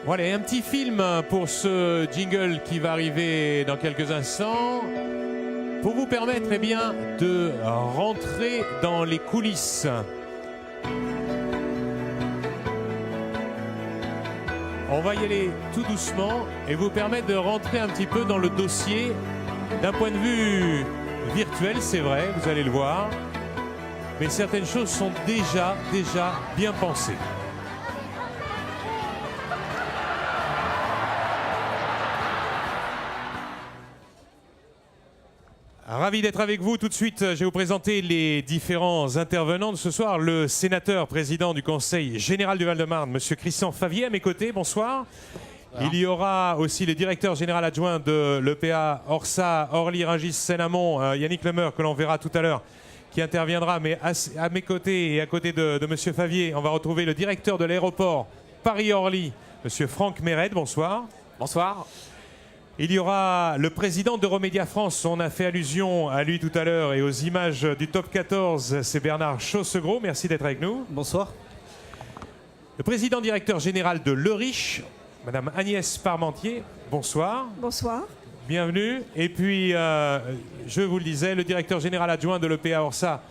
Voilà, un petit film pour ce jingle qui va arriver dans quelques instants, pour vous permettre eh bien, de rentrer dans les coulisses. On va y aller tout doucement et vous permettre de rentrer un petit peu dans le dossier d'un point de vue virtuel, c'est vrai, vous allez le voir, mais certaines choses sont déjà bien pensées. Ravi d'être avec vous. Tout de suite, je vais vous présenter les différents intervenants de ce soir. Le sénateur président du Conseil général du Val-de-Marne, M. Christian Favier, à mes côtés. Bonsoir. Il y aura aussi le directeur général adjoint de l'EPA Orsa, Orly, Rungis, Seine-Amont, Yannick Lemeur, que l'on verra tout à l'heure, qui interviendra. Mais à mes côtés et à côté de M. Favier, on va retrouver le directeur de l'aéroport Paris-Orly, M. Franck Méred. Bonsoir. Bonsoir. Il y aura le président d'Euromédia France, on a fait allusion à lui tout à l'heure et aux images du top 14, c'est Bernard Chaussegros, merci d'être avec nous. Bonsoir. Le président directeur général de Le Riche, Madame Agnès Parmentier, bonsoir. Bonsoir. Bienvenue. Et puis, je vous le disais, le directeur général adjoint de l'EPA Orsa,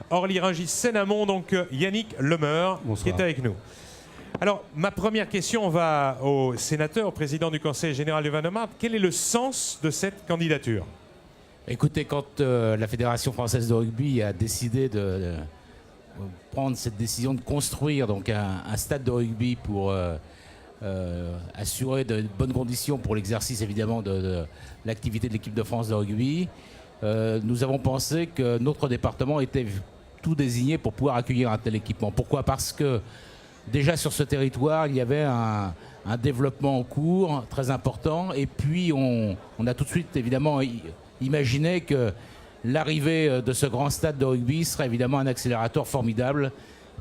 Orly, Rungis, Seine-Amont, donc Yannick Lemeur, qui est avec nous. Alors, ma première question va au sénateur, au président du Conseil général du Val-de-Marne. Quel est le sens de cette candidature? Écoutez, quand la Fédération française de rugby a décidé de prendre cette décision de construire donc un stade de rugby pour assurer de bonnes conditions pour l'exercice évidemment de l'activité de l'équipe de France de rugby, nous avons pensé que notre département était tout désigné pour pouvoir accueillir un tel équipement. Pourquoi? Parce que déjà sur ce territoire, il y avait un développement en cours très important. Et puis, on a tout de suite, évidemment, imaginé que l'arrivée de ce grand stade de rugby serait évidemment un accélérateur formidable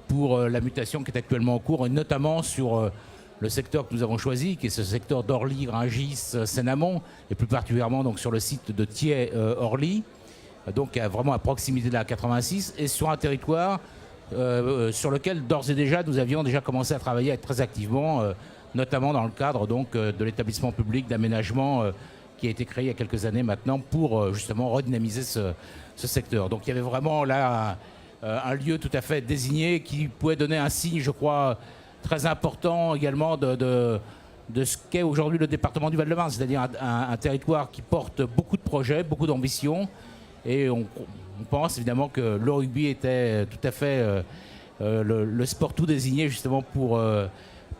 pour la mutation qui est actuellement en cours, et notamment sur le secteur que nous avons choisi, qui est ce secteur d'Orly, Rungis, Seine-Amont, et plus particulièrement donc, sur le site de Thiais-Orly, donc vraiment à proximité de la 86, et sur un territoire sur lequel d'ores et déjà nous avions déjà commencé à travailler très activement, notamment dans le cadre donc, de l'établissement public d'aménagement qui a été créé il y a quelques années maintenant pour justement redynamiser ce secteur. Donc il y avait vraiment là un lieu tout à fait désigné qui pouvait donner un signe, je crois, très important également de ce qu'est aujourd'hui le département du Val-de-Marne, c'est-à-dire un territoire qui porte beaucoup de projets, beaucoup d'ambitions. Et on pense évidemment que le rugby était tout à fait le sport tout désigné justement pour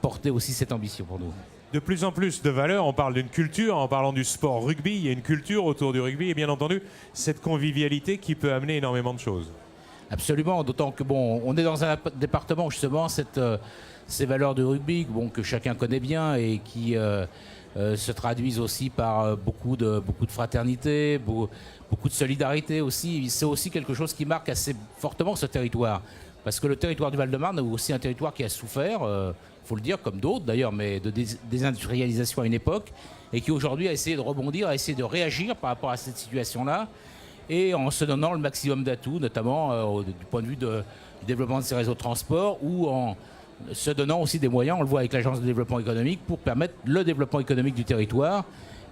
porter aussi cette ambition pour nous. De plus en plus de valeurs, on parle d'une culture, en parlant du sport rugby, il y a une culture autour du rugby et bien entendu cette convivialité qui peut amener énormément de choses. Absolument, d'autant que bon, on est dans un département justement ces valeurs de rugby bon, que chacun connaît bien et qui se traduisent aussi par beaucoup de fraternité, beaucoup de solidarité aussi. C'est aussi quelque chose qui marque assez fortement ce territoire. Parce que le territoire du Val-de-Marne est aussi un territoire qui a souffert, il faut le dire, comme d'autres d'ailleurs, mais de désindustrialisation à une époque, et qui aujourd'hui a essayé de rebondir, a essayé de réagir par rapport à cette situation-là, et en se donnant le maximum d'atouts, notamment du point de vue du développement de ses réseaux de transport, ou en se donnant aussi des moyens, on le voit avec l'Agence de développement économique, pour permettre le développement économique du territoire.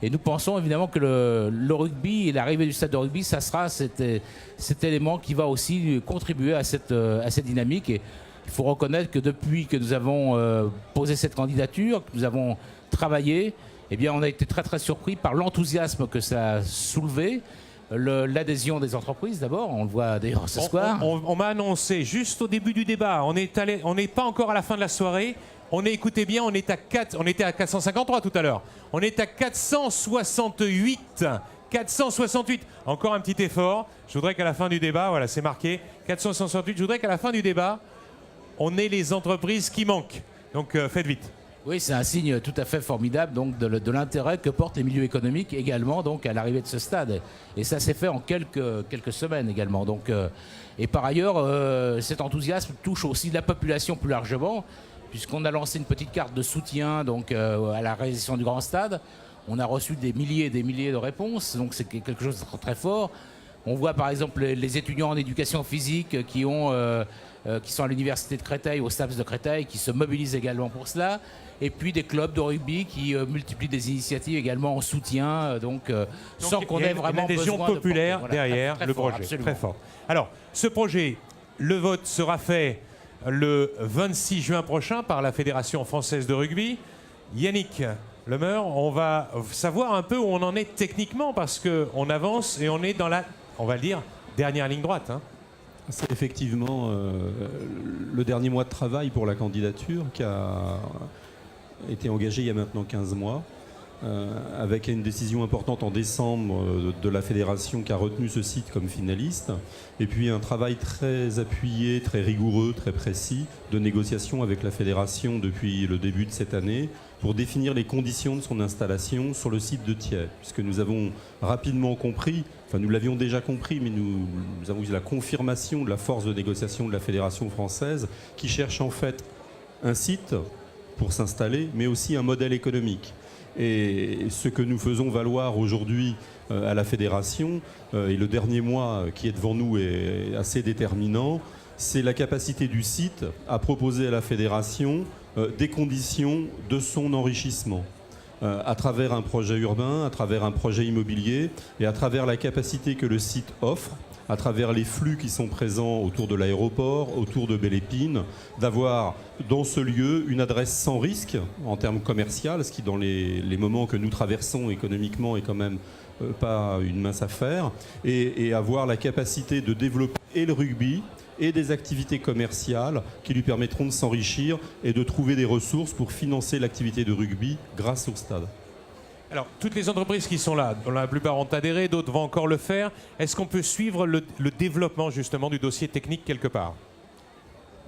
Et nous pensons évidemment que le rugby et l'arrivée du stade de rugby, ça sera cet élément qui va aussi contribuer à cette dynamique. Et il faut reconnaître que depuis que nous avons posé cette candidature, que nous avons travaillé, eh bien, on a été très très surpris par l'enthousiasme que ça a soulevé. L'adhésion des entreprises d'abord, on le voit d'ailleurs ce soir. On m'a annoncé juste au début du débat, on n'est pas encore à la fin de la soirée, écoutez bien, on était à 453 tout à l'heure, on est à 468, encore un petit effort, je voudrais qu'à la fin du débat, voilà c'est marqué, 468, je voudrais qu'à la fin du débat, on ait les entreprises qui manquent, donc faites vite. Oui, c'est un signe tout à fait formidable donc, de l'intérêt que portent les milieux économiques également donc, à l'arrivée de ce stade. Et ça s'est fait en quelques semaines également. Donc, et par ailleurs, cet enthousiasme touche aussi la population plus largement, puisqu'on a lancé une petite carte de soutien donc, à la réalisation du grand stade. On a reçu des milliers et des milliers de réponses, donc c'est quelque chose de très, très fort. On voit par exemple les étudiants en éducation physique qui sont à l'université de Créteil, au STAPS de Créteil, qui se mobilisent également pour cela. Et puis des clubs de rugby qui multiplient des initiatives également en soutien, sans qu'on ait vraiment besoin de... L'adhésion populaire derrière le projet, absolument. très fort. Alors, ce projet, le vote sera fait le 26 juin prochain par la Fédération française de rugby. Yannick Lemeur, on va savoir un peu où on en est techniquement, parce qu'on avance et on est dans la, on va le dire, dernière ligne droite. Hein. C'est effectivement le dernier mois de travail pour la candidature qui a été engagée il y a maintenant 15 mois, avec une décision importante en décembre de la fédération qui a retenu ce site comme finaliste, et puis un travail très appuyé, très rigoureux, très précis de négociation avec la fédération depuis le début de cette année pour définir les conditions de son installation sur le site de Thiais, puisque nous avons rapidement compris, enfin nous l'avions déjà compris, mais nous avons eu la confirmation de la force de négociation de la fédération française qui cherche en fait un site pour s'installer, mais aussi un modèle économique. Et ce que nous faisons valoir aujourd'hui à la fédération, et le dernier mois qui est devant nous est assez déterminant, c'est la capacité du site à proposer à la fédération des conditions de son enrichissement à travers un projet urbain, à travers un projet immobilier et à travers la capacité que le site offre, à travers les flux qui sont présents autour de l'aéroport, autour de Belle-Épine, d'avoir dans ce lieu une adresse sans risque en termes commerciaux, ce qui dans les moments que nous traversons économiquement est quand même pas une mince affaire, et avoir la capacité de développer et le rugby et des activités commerciales qui lui permettront de s'enrichir et de trouver des ressources pour financer l'activité de rugby grâce au stade. Alors, toutes les entreprises qui sont là, dont la plupart ont adhéré, d'autres vont encore le faire, est-ce qu'on peut suivre le développement justement du dossier technique quelque part ?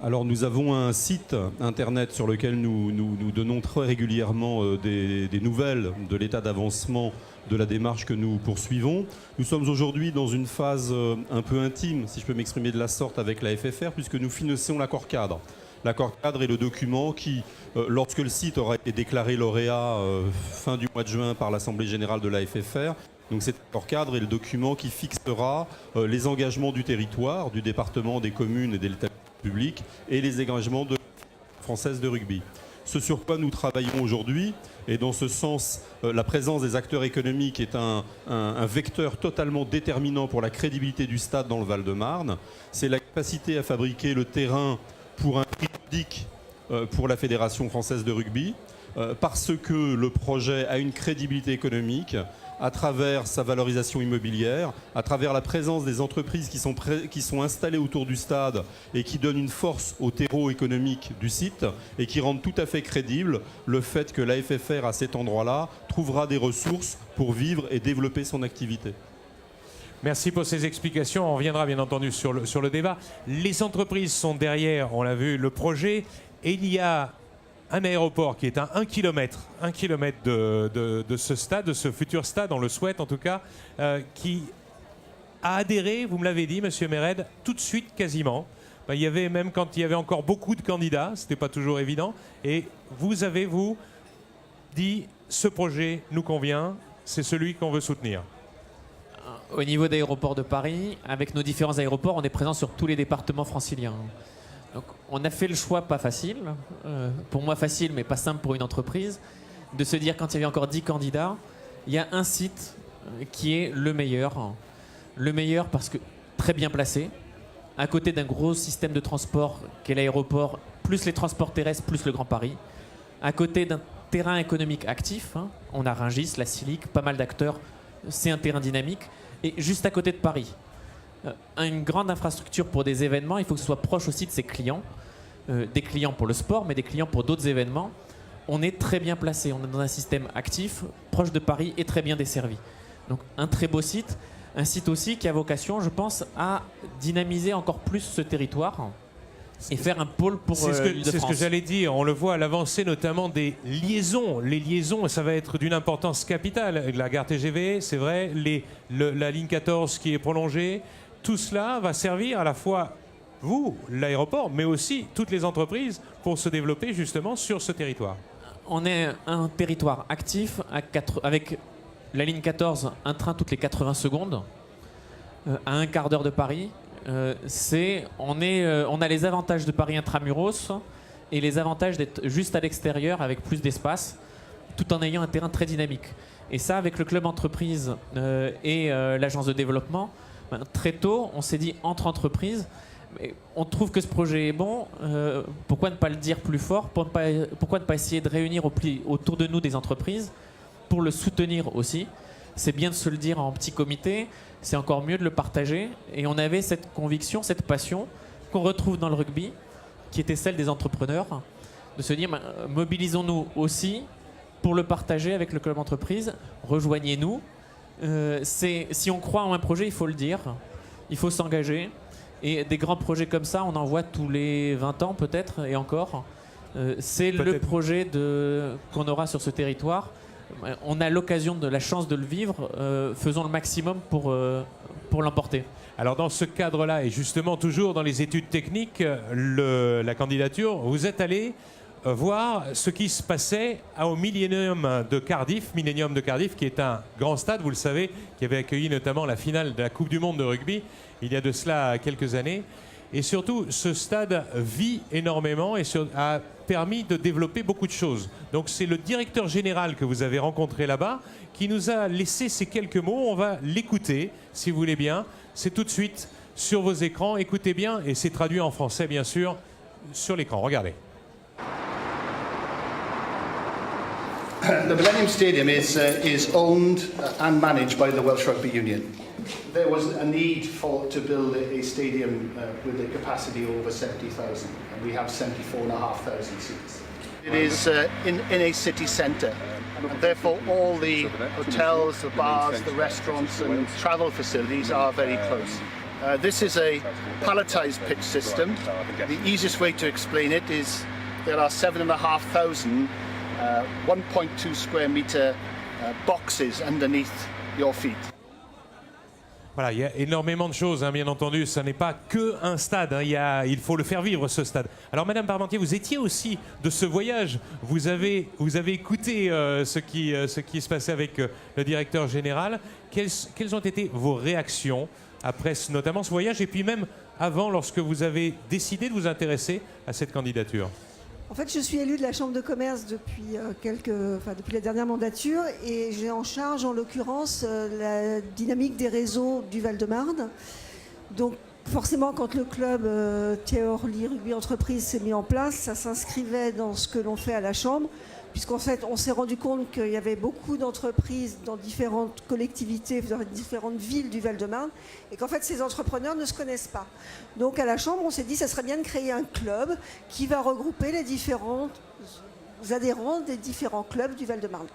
Alors nous avons un site internet sur lequel nous donnons très régulièrement des nouvelles de l'état d'avancement de la démarche que nous poursuivons. Nous sommes aujourd'hui dans une phase un peu intime, si je peux m'exprimer de la sorte, avec la FFR, puisque nous finançons l'accord cadre. L'accord cadre est le document qui, lorsque le site aura été déclaré lauréat fin du mois de juin par l'Assemblée générale de la FFR, donc cet accord cadre est le document qui fixera les engagements du territoire, du département, des communes et des établissements publics et les engagements de la française de rugby. Ce sur quoi nous travaillons aujourd'hui, et dans ce sens, la présence des acteurs économiques est un vecteur totalement déterminant pour la crédibilité du stade dans le Val-de-Marne. C'est la capacité à fabriquer le terrain pour un prix modique pour la Fédération française de rugby, parce que le projet a une crédibilité économique à travers sa valorisation immobilière, à travers la présence des entreprises qui sont installées autour du stade et qui donnent une force au terreau économique du site et qui rendent tout à fait crédible le fait que la FFR à cet endroit-là trouvera des ressources pour vivre et développer son activité. Merci pour ces explications. On reviendra bien entendu sur le débat. Les entreprises sont derrière, on l'a vu, le projet. Et il y a un aéroport qui est à 1 km de ce stade, de ce futur stade, on le souhaite en tout cas, qui a adhéré, vous me l'avez dit, Monsieur Mered, tout de suite quasiment. Il y avait même quand il y avait encore beaucoup de candidats, ce n'était pas toujours évident. Et vous avez, vous, dit, ce projet nous convient, c'est celui qu'on veut soutenir. Au niveau d'Aéroports de Paris, avec nos différents aéroports, on est présent sur tous les départements franciliens. Donc, on a fait le choix, pas facile, pour moi facile, mais pas simple pour une entreprise, de se dire quand il y avait encore 10 candidats, il y a un site qui est le meilleur. Le meilleur parce que très bien placé, à côté d'un gros système de transport qu'est l'aéroport, plus les transports terrestres, plus le Grand Paris, à côté d'un terrain économique actif, on a Rungis, la Silic, pas mal d'acteurs, c'est un terrain dynamique, et juste à côté de Paris. Une grande infrastructure pour des événements, il faut que ce soit proche aussi de ses clients, des clients pour le sport, mais des clients pour d'autres événements. On est très bien placé, on est dans un système actif, proche de Paris et très bien desservi. Donc un très beau site, un site aussi qui a vocation, je pense, à dynamiser encore plus ce territoire et faire un pôle pour l'Île-de-France. C'est ce que j'allais dire, on le voit à l'avancée notamment des liaisons. Les liaisons, ça va être d'une importance capitale. La gare TGV, c'est vrai, la ligne 14 qui est prolongée, tout cela va servir à la fois vous, l'aéroport, mais aussi toutes les entreprises pour se développer justement sur ce territoire. On est un territoire actif avec la ligne 14, un train toutes les 80 secondes. à un quart d'heure de Paris. On a les avantages de Paris intramuros et les avantages d'être juste à l'extérieur avec plus d'espace, tout en ayant un terrain très dynamique. Et ça, avec le club entreprise et l'agence de développement, très tôt, on s'est dit entre entreprises, on trouve que ce projet est bon, pourquoi ne pas le dire plus fort, pourquoi ne pas essayer de réunir autour de nous des entreprises pour le soutenir aussi. C'est bien de se le dire en petit comité, c'est encore mieux de le partager. Et on avait cette conviction, cette passion qu'on retrouve dans le rugby, qui était celle des entrepreneurs, de se dire mobilisons-nous aussi pour le partager avec le club entreprise, rejoignez-nous. Si on croit en un projet, il faut le dire, il faut s'engager. Et des grands projets comme ça, on en voit tous les 20 ans peut-être, et encore. C'est le projet qu'on aura sur ce territoire. On a l'occasion, la chance de le vivre, faisons le maximum pour l'emporter. Alors dans ce cadre-là, et justement toujours dans les études techniques, la candidature, vous êtes allé voir ce qui se passait au Millennium de Cardiff, qui est un grand stade, vous le savez, qui avait accueilli notamment la finale de la Coupe du Monde de rugby, il y a de cela quelques années. Et surtout, ce stade vit énormément et a permis de développer beaucoup de choses. Donc c'est le directeur général que vous avez rencontré là-bas qui nous a laissé ces quelques mots. On va l'écouter, si vous voulez bien. C'est tout de suite sur vos écrans. Écoutez bien, et c'est traduit en français, bien sûr, sur l'écran. Regardez. The Millennium Stadium is owned and managed by the Welsh Rugby Union. There was a need to build a stadium with a capacity over 70,000, and we have 74,500 seats. It is in a city centre, and therefore all the hotels, the bars, the restaurants and travel facilities are very close. This is a palletised pitch system. The easiest way to explain it is there are 7,500 1.2 square meter boxes underneath your feet. Voilà, il y a énormément de choses, hein, bien entendu. Ça n'est pas qu'un stade. Hein, il faut le faire vivre, ce stade. Alors, Madame Parmentier, vous étiez aussi de ce voyage. Vous avez écouté ce qui se passait avec le directeur général. Quelles ont été vos réactions après notamment ce voyage et puis même avant, lorsque vous avez décidé de vous intéresser à cette candidature? En fait, je suis élue de la Chambre de commerce depuis la dernière mandature et j'ai en charge, en l'occurrence, la dynamique des réseaux du Val-de-Marne. Donc, forcément, quand le club Thierry Orly Rugby Entreprise s'est mis en place, ça s'inscrivait dans ce que l'on fait à la Chambre, puisqu'en fait, on s'est rendu compte qu'il y avait beaucoup d'entreprises dans différentes collectivités, dans différentes villes du Val-de-Marne, et qu'en fait, ces entrepreneurs ne se connaissent pas. Donc, à la Chambre, on s'est dit que ça serait bien de créer un club qui va regrouper les différents adhérents des différents clubs du Val-de-Marne.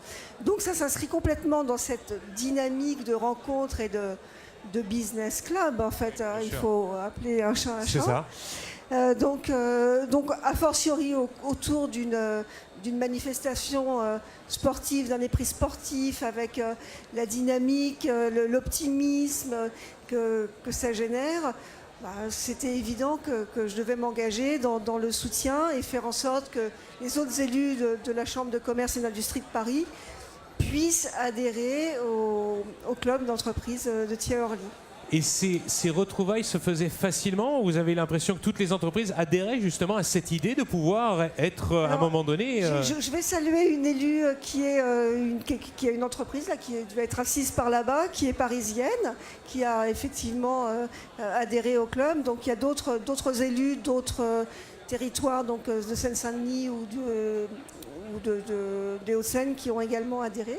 Donc, ça s'inscrit complètement dans cette dynamique de rencontres et de business club, en fait. Il faut appeler un chat un chat. C'est ça. Donc, a fortiori autour d'une manifestation sportive, d'un esprit sportif, avec la dynamique, l'optimisme que ça génère, c'était évident que je devais m'engager dans le soutien et faire en sorte que les autres élus de la Chambre de commerce et d'industrie de Paris puissent adhérer au club d'entreprise de Thierry Orly. Et ces retrouvailles se faisaient facilement? Vous avez l'impression que toutes les entreprises adhéraient justement à cette idée de pouvoir être, à un moment donné... Je vais saluer une élue qui a une entreprise là, qui doit être assise par là-bas, qui est parisienne, qui a effectivement adhéré au club. Donc il y a d'autres élus, d'autres territoires, donc de Seine-Saint-Denis ou des Hauts-de-Seine qui ont également adhéré.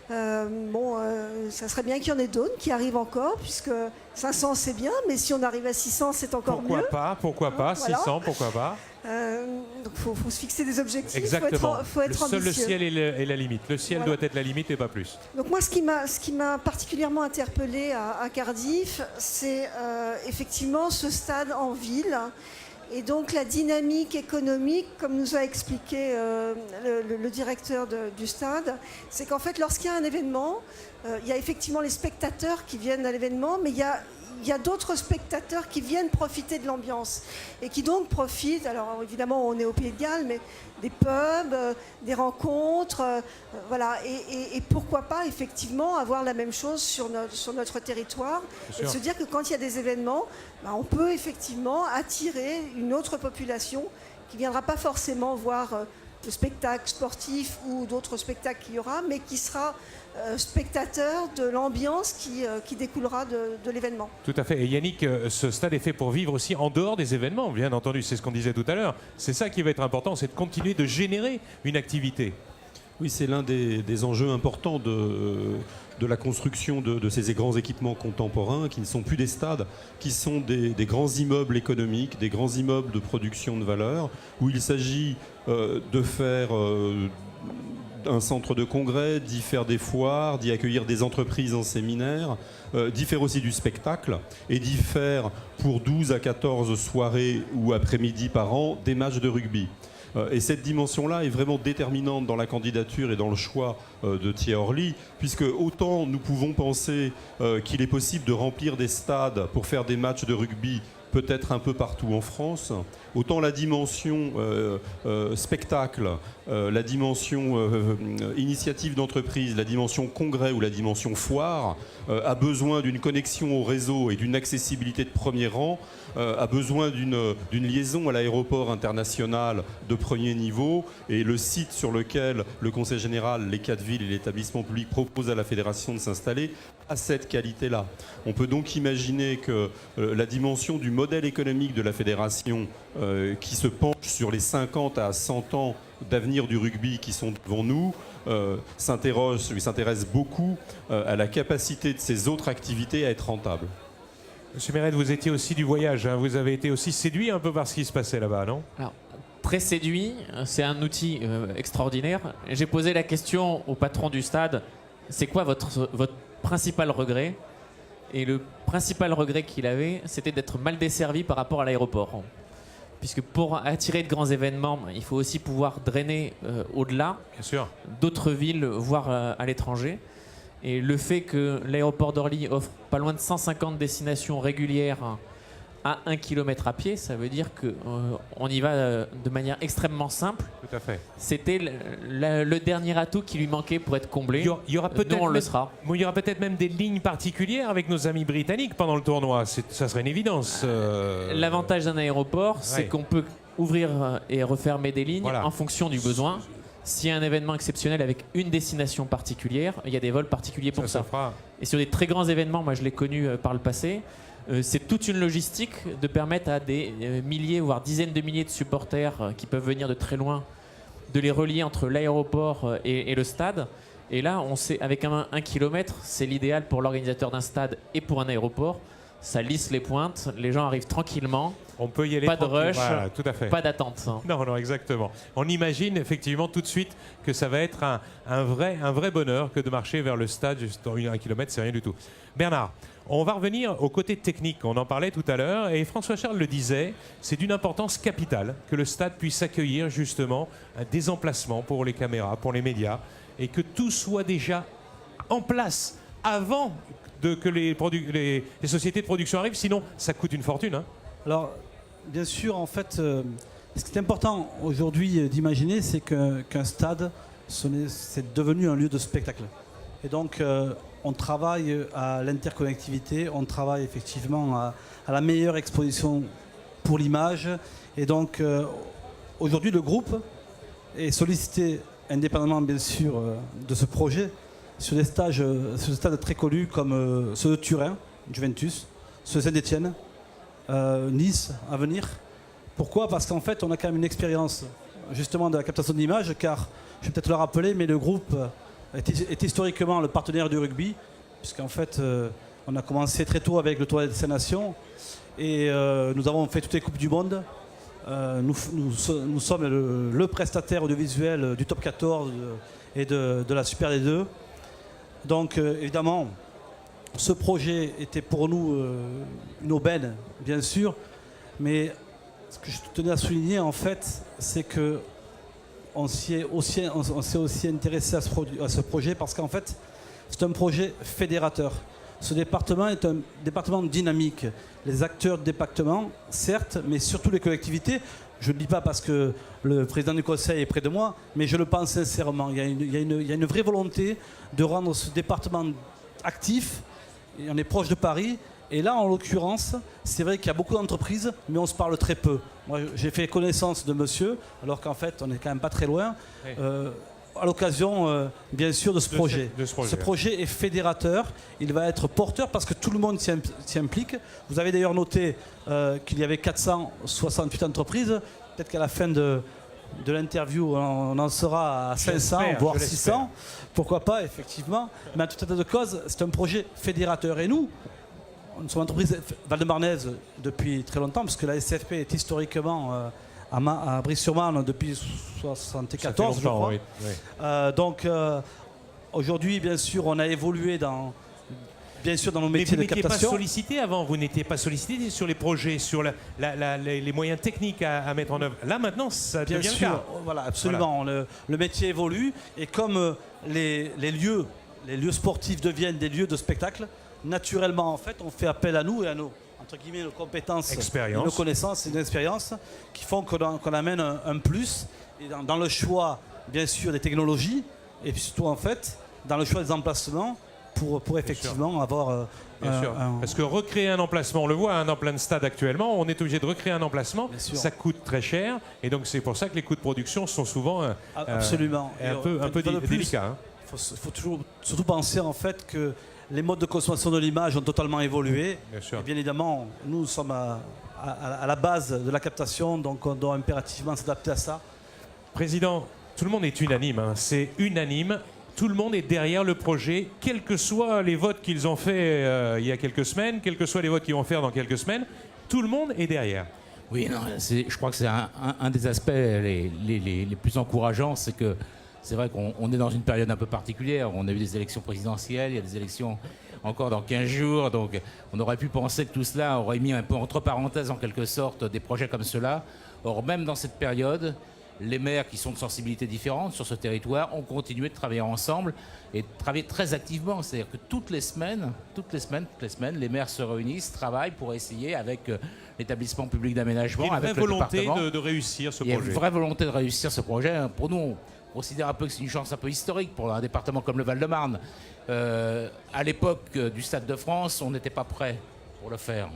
Ça serait bien qu'il y en ait d'autres qui arrivent encore, puisque 500 c'est bien, mais si on arrive à 600 c'est encore mieux. Pourquoi pas, voilà. 600, pourquoi pas. Donc il faut se fixer des objectifs, exactement. Faut être ambitieux. Le ciel est la limite, le ciel voilà. doit être la limite et pas plus. Donc moi ce qui m'a particulièrement interpellée à Cardiff, c'est effectivement ce stade en ville. Et donc la dynamique économique, comme nous a expliqué le directeur du stade, c'est qu'en fait lorsqu'il y a un événement, il y a effectivement les spectateurs qui viennent à l'événement, mais il y il y a d'autres spectateurs qui viennent profiter de l'ambiance et qui donc profitent, alors évidemment on est au Pays de Galles, mais des pubs, des rencontres, voilà, et pourquoi pas effectivement avoir la même chose sur notre territoire et se dire que quand il y a des événements, on peut effectivement attirer une autre population qui ne viendra pas forcément voir le spectacle sportif ou d'autres spectacles qu'il y aura, mais qui sera spectateur de l'ambiance qui découlera de l'événement. Tout à fait. Et Yannick, ce stade est fait pour vivre aussi en dehors des événements, bien entendu, c'est ce qu'on disait tout à l'heure. C'est ça qui va être important, c'est de continuer de générer une activité. Oui, c'est l'un des enjeux importants de la construction de ces grands équipements contemporains qui ne sont plus des stades, qui sont des grands immeubles économiques, des grands immeubles de production de valeur, où il s'agit de faire un centre de congrès, d'y faire des foires, d'y accueillir des entreprises en séminaire, d'y faire aussi du spectacle et d'y faire pour 12 à 14 soirées ou après-midi par an des matchs de rugby. Et cette dimension-là est vraiment déterminante dans la candidature et dans le choix de Thierry Orly, puisque autant nous pouvons penser qu'il est possible de remplir des stades pour faire des matchs de rugby peut-être un peu partout en France, autant la dimension spectacle, la dimension initiative d'entreprise, la dimension congrès ou la dimension foire a besoin d'une connexion au réseau et d'une accessibilité de premier rang, a besoin d'une liaison à l'aéroport international de premier niveau, et le site sur lequel le Conseil général, les 4 villes et l'établissement public proposent à la Fédération de s'installer a cette qualité-là. On peut donc imaginer que la dimension du modèle économique de la Fédération qui se penche sur les 50 à 100 ans d'avenir du rugby qui sont devant nous, s'intéresse beaucoup à la capacité de ces autres activités à être rentables. Monsieur Méret, vous étiez aussi du voyage, hein. Vous avez été aussi séduit un peu par ce qui se passait là-bas, non? Alors, très séduit, c'est un outil extraordinaire. J'ai posé la question au patron du stade, c'est quoi votre principal regret? Et le principal regret qu'il avait, c'était d'être mal desservi par rapport à l'aéroport. Puisque pour attirer de grands événements, il faut aussi pouvoir drainer au-delà d'autres villes, voire à l'étranger. Et le fait que l'aéroport d'Orly offre pas loin de 150 destinations régulières à 1 km à pied, ça veut dire qu'on y va de manière extrêmement simple. Tout à fait. C'était le dernier atout qui lui manquait pour être comblé. Il y aura peut-être on le sera. Il y aura peut-être même des lignes particulières avec nos amis britanniques pendant le tournoi. Ça serait une évidence. L'avantage d'un aéroport, c'est qu'on peut ouvrir et refermer des lignes en fonction du besoin. S'il y a un événement exceptionnel avec une destination particulière, il y a des vols particuliers pour ça. Et sur des très grands événements, moi je l'ai connu par le passé, c'est toute une logistique de permettre à des milliers, voire dizaines de milliers de supporters qui peuvent venir de très loin, de les relier entre l'aéroport et le stade. Et là, on sait, avec 1 kilomètre, c'est l'idéal pour l'organisateur d'un stade et pour un aéroport. Ça lisse les pointes, les gens arrivent tranquillement. On peut y aller pas de rush, voilà, tout à fait. Pas d'attente. Non, exactement. On imagine effectivement tout de suite que ça va être un vrai bonheur que de marcher vers le stade. Juste 1 kilomètre, c'est rien du tout. Bernard, on va revenir au côté technique. On en parlait tout à l'heure et François Charles le disait, c'est d'une importance capitale que le stade puisse accueillir justement des emplacements pour les caméras, pour les médias, et que tout soit déjà en place avant que les sociétés de production arrivent, sinon ça coûte une fortune. Hein. Alors, bien sûr, en fait, ce qui est important aujourd'hui d'imaginer, c'est qu'un stade, c'est devenu un lieu de spectacle. Et donc, on travaille à l'interconnectivité, on travaille effectivement à la meilleure exposition pour l'image. Et donc, aujourd'hui, le groupe est sollicité, indépendamment bien sûr de ce projet, sur des stades très connus comme ceux de Turin, Juventus, ceux de Saint-Étienne, Nice à venir. Pourquoi? Parce qu'en fait, on a quand même une expérience justement de la captation de l'image, car, je vais peut-être le rappeler, mais le groupe est historiquement le partenaire du rugby, puisqu'en fait, on a commencé très tôt avec le tournoi des Nations, et nous avons fait toutes les Coupes du Monde. Nous sommes le prestataire audiovisuel du Top 14 et de la Super D2. Donc évidemment, ce projet était pour nous une aubaine, bien sûr, mais ce que je tenais à souligner en fait, c'est que on s'est aussi intéressé à ce projet parce qu'en fait, c'est un projet fédérateur. ce département est un département dynamique. Les acteurs du département, certes, mais surtout les collectivités. Je ne le dis pas parce que le président du conseil est près de moi, mais je le pense sincèrement. Il y a une vraie volonté de rendre ce département actif. Et on est proche de Paris. Et là, en l'occurrence, c'est vrai qu'il y a beaucoup d'entreprises, mais on se parle très peu. Moi, j'ai fait connaissance de monsieur, alors qu'en fait, on n'est quand même pas très loin, Oui. à l'occasion, bien sûr, de ce projet. Ce ouais. projet est fédérateur, il va être porteur parce que tout le monde s'y implique. Vous avez d'ailleurs noté qu'il y avait 468 entreprises. Peut-être qu'à la fin de l'interview, on en sera à 500, voire 600. Pourquoi pas, effectivement. Mais en tout état de cause, c'est un projet fédérateur. Et nous sommes une entreprise val-de-marnaise depuis très longtemps, parce que la SFP est historiquement à Brie-sur-Marne depuis 1974, je crois. Oui, oui. Donc aujourd'hui, bien sûr, on a évolué dans nos Mais métiers vous de n'étiez pas captation. sollicité avant, vous n'étiez pas sollicité sur les projets, sur les moyens techniques à mettre en œuvre. Là maintenant, ça Bien devient le sûr, cas. voilà, absolument. Le métier évolue et comme les lieux sportifs deviennent des lieux de spectacle, naturellement, en fait, on fait appel à nous et à nos, entre guillemets, nos compétences, et nos connaissances et nos expériences qui font qu'on amène un plus et dans le choix, bien sûr, des technologies et puis surtout, en fait, dans le choix des emplacements pour effectivement avoir Bien sûr. Parce que recréer un emplacement, on le voit en plein de stade actuellement, on est obligé de recréer un emplacement, ça coûte très cher, et donc c'est pour ça que les coûts de production sont souvent absolument un peu délicats. Il faut toujours surtout penser en fait que les modes de consommation de l'image ont totalement évolué. Bien sûr. Et bien évidemment, nous sommes à la base de la captation, donc on doit impérativement s'adapter à ça. Président, tout le monde est unanime, hein. C'est unanime. Tout le monde est derrière le projet, quels que soient les votes qu'ils ont faits il y a quelques semaines, quels que soient les votes qu'ils vont faire dans quelques semaines, tout le monde est derrière. Oui, non, je crois que c'est un des aspects les plus encourageants, c'est que c'est vrai qu'on est dans une période un peu particulière. On a eu des élections présidentielles, il y a des élections encore dans 15 jours, donc on aurait pu penser que tout cela aurait mis un peu entre parenthèses en quelque sorte des projets comme cela. Or, même dans cette période, les maires qui sont de sensibilités différentes sur ce territoire ont continué de travailler ensemble et de travailler très activement. C'est-à-dire que toutes les semaines, les maires se réunissent, travaillent pour essayer avec l'établissement public d'aménagement, avec le département. Il y a une vraie volonté de réussir ce projet. Il y a une vraie volonté de réussir ce projet. Pour nous, on considère un peu que c'est une chance un peu historique pour un département comme le Val-de-Marne. À l'époque du Stade de France, on n'était pas prêt pour le faire.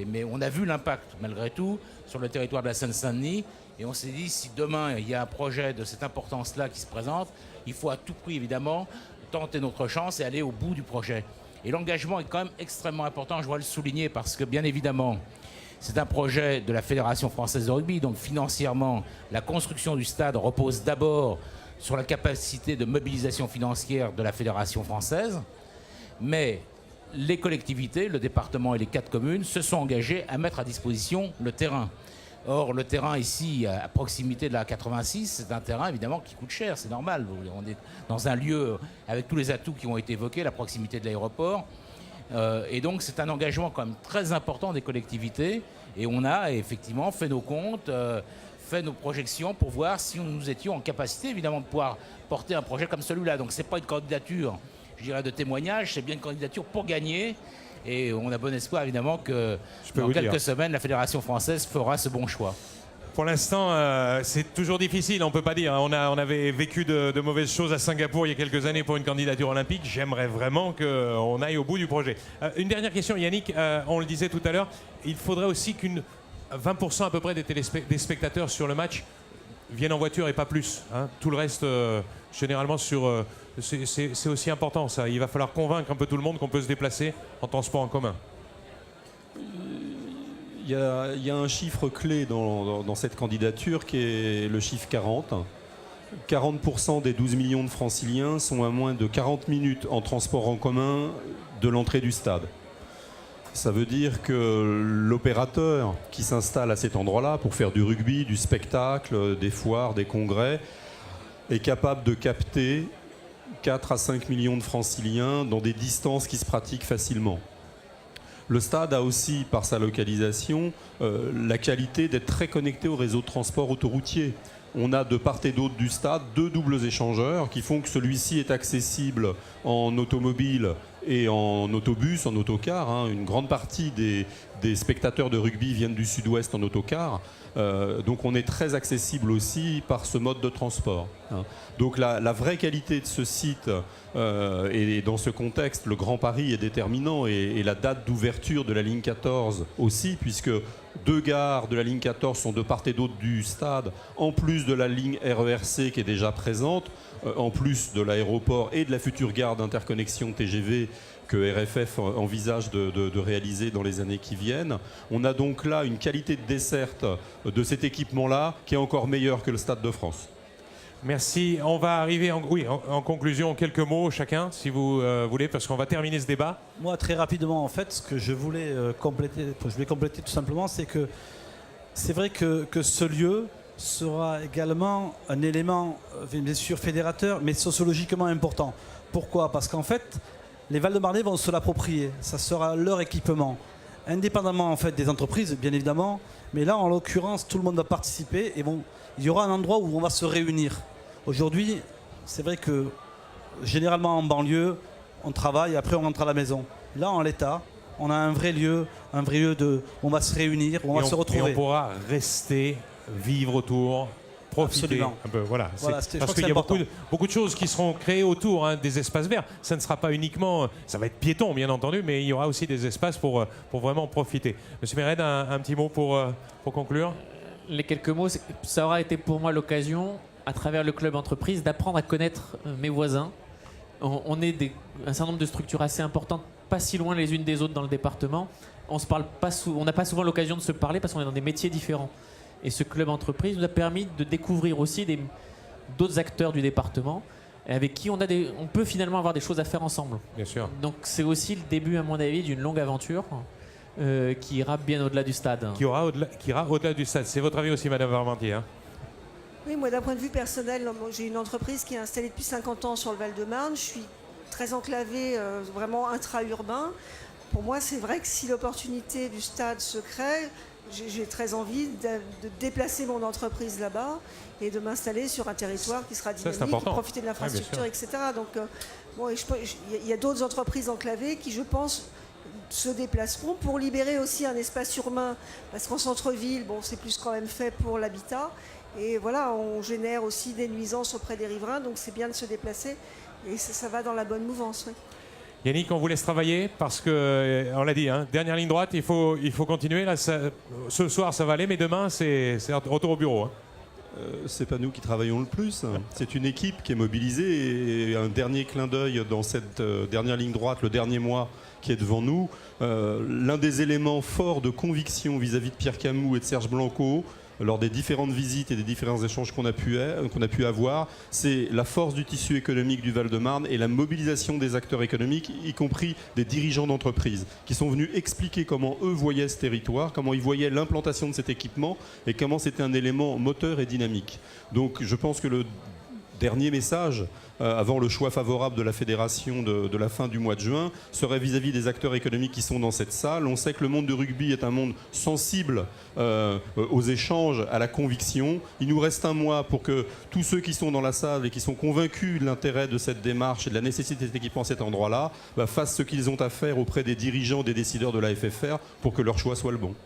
Mais on a vu l'impact, malgré tout, sur le territoire de la Seine-Saint-Denis. Et on s'est dit, si demain, il y a un projet de cette importance-là qui se présente, il faut à tout prix, évidemment, tenter notre chance et aller au bout du projet. Et l'engagement est quand même extrêmement important, je dois le souligner, parce que, bien évidemment, c'est un projet de la Fédération française de rugby. Donc, financièrement, la construction du stade repose d'abord sur la capacité de mobilisation financière de la Fédération française. Mais les collectivités, le département et les 4 communes se sont engagés à mettre à disposition le terrain. Or, le terrain ici, à proximité de la 86, c'est un terrain évidemment qui coûte cher, c'est normal. On est dans un lieu avec tous les atouts qui ont été évoqués, la proximité de l'aéroport. Et donc, c'est un engagement quand même très important des collectivités. Et on a effectivement fait nos comptes, fait nos projections pour voir si nous étions en capacité évidemment de pouvoir porter un projet comme celui-là. Donc, ce n'est pas une candidature, je dirais, de témoignage, c'est bien une candidature pour gagner. Et on a bon espoir, évidemment, que dans quelques semaines, la Fédération française fera ce bon choix. Pour l'instant, c'est toujours difficile, on ne peut pas dire. On avait vécu de mauvaises choses à Singapour il y a quelques années pour une candidature olympique. J'aimerais vraiment qu'on aille au bout du projet. Une dernière question, Yannick. On le disait tout à l'heure, il faudrait aussi qu'une 20% à peu près des spectateurs sur le match viennent en voiture et pas plus. Hein. Tout le reste, généralement, c'est aussi important, ça. Il va falloir convaincre un peu tout le monde qu'on peut se déplacer en transport en commun. Il y a un chiffre clé dans cette candidature qui est le chiffre 40. 40% des 12 millions de franciliens sont à moins de 40 minutes en transport en commun de l'entrée du stade. Ça veut dire que l'opérateur qui s'installe à cet endroit-là pour faire du rugby, du spectacle, des foires, des congrès, est capable de capter 4 à 5 millions de franciliens dans des distances qui se pratiquent facilement. Le stade a aussi, par sa localisation, la qualité d'être très connecté au réseau de transport autoroutier. On a de part et d'autre du stade 2 doubles échangeurs qui font que celui-ci est accessible en automobile et en autobus, en autocar. Hein. Une grande partie des spectateurs de rugby viennent du sud-ouest en autocar. Donc on est très accessible aussi par ce mode de transport. Hein. Donc la vraie qualité de ce site, et dans ce contexte, le Grand Paris est déterminant, et la date d'ouverture de la ligne 14 aussi, puisque 2 gares de la ligne 14 sont de part et d'autre du stade, en plus de la ligne RERC qui est déjà présente, en plus de l'aéroport et de la future gare d'interconnexion TGV que RFF envisage de réaliser dans les années qui viennent. On a donc là une qualité de desserte de cet équipement-là qui est encore meilleure que le Stade de France. Merci. On va arriver en conclusion, quelques mots chacun, si vous voulez, parce qu'on va terminer ce débat. Moi, très rapidement, en fait, ce que je voulais compléter tout simplement, c'est que c'est vrai que ce lieu sera également un élément, bien sûr, fédérateur, mais sociologiquement important. Pourquoi ? Parce qu'en fait, les Val-de-Marnais vont se l'approprier. Ça sera leur équipement. Indépendamment, en fait, des entreprises, bien évidemment. Mais là, en l'occurrence, tout le monde va participer et il y aura un endroit où on va se réunir. Aujourd'hui, c'est vrai que généralement en banlieue, on travaille et après on rentre à la maison. Là, en l'état, on a un vrai lieu où on va se réunir, où on va se retrouver. Et on pourra rester, vivre autour, profiter. Absolument. Un peu. Voilà. Parce qu'il y a beaucoup de choses qui seront créées autour, hein, des espaces verts. Ça ne sera pas uniquement... Ça va être piéton, bien entendu, mais il y aura aussi des espaces pour vraiment profiter. Monsieur Mered, un petit mot pour conclure. Les quelques mots, ça aura été pour moi l'occasion, à travers le club entreprise, d'apprendre à connaître mes voisins. On est un certain nombre de structures assez importantes, pas si loin les unes des autres dans le département. On n'a pas souvent l'occasion de se parler parce qu'on est dans des métiers différents. Et ce club entreprise nous a permis de découvrir aussi d'autres acteurs du département avec qui on peut finalement avoir des choses à faire ensemble. Bien sûr. Donc c'est aussi le début, à mon avis, d'une longue aventure qui ira bien au-delà du stade. Qui ira au-delà du stade. C'est votre avis aussi, Madame Varmentier, hein ? Oui, moi d'un point de vue personnel, j'ai une entreprise qui est installée depuis 50 ans sur le Val-de-Marne. Je suis très enclavé, vraiment intra-urbain. Pour moi, c'est vrai que si l'opportunité du stade se crée, j'ai très envie de déplacer mon entreprise là-bas et de m'installer sur un territoire qui sera dynamique, de profiter de l'infrastructure, etc. Donc, il y a d'autres entreprises enclavées qui, je pense, se déplaceront pour libérer aussi un espace urbain. Parce qu'en centre-ville, c'est plus quand même fait pour l'habitat. Et voilà, on génère aussi des nuisances auprès des riverains. Donc, c'est bien de se déplacer. Et ça va dans la bonne mouvance. Oui. Yannick, on vous laisse travailler parce que, on l'a dit, hein, dernière ligne droite, il faut continuer. Là, ce soir, ça va aller, mais demain, c'est retour au bureau. Hein. C'est pas nous qui travaillons le plus. C'est une équipe qui est mobilisée. Et un dernier clin d'œil dans cette dernière ligne droite, le dernier mois qui est devant nous. L'un des éléments forts de conviction vis-à-vis de Pierre Camus et de Serge Blanco, lors des différentes visites et des différents échanges qu'on a pu avoir, c'est la force du tissu économique du Val-de-Marne et la mobilisation des acteurs économiques, y compris des dirigeants d'entreprises, qui sont venus expliquer comment eux voyaient ce territoire, comment ils voyaient l'implantation de cet équipement et comment c'était un élément moteur et dynamique. Donc je pense que le dernier message, avant le choix favorable de la fédération de la fin du mois de juin, serait vis-à-vis des acteurs économiques qui sont dans cette salle. On sait que le monde du rugby est un monde sensible aux échanges, à la conviction. Il nous reste un mois pour que tous ceux qui sont dans la salle et qui sont convaincus de l'intérêt de cette démarche et de la nécessité de cet équipement à cet endroit-là, fassent ce qu'ils ont à faire auprès des dirigeants, des décideurs de la FFR pour que leur choix soit le bon.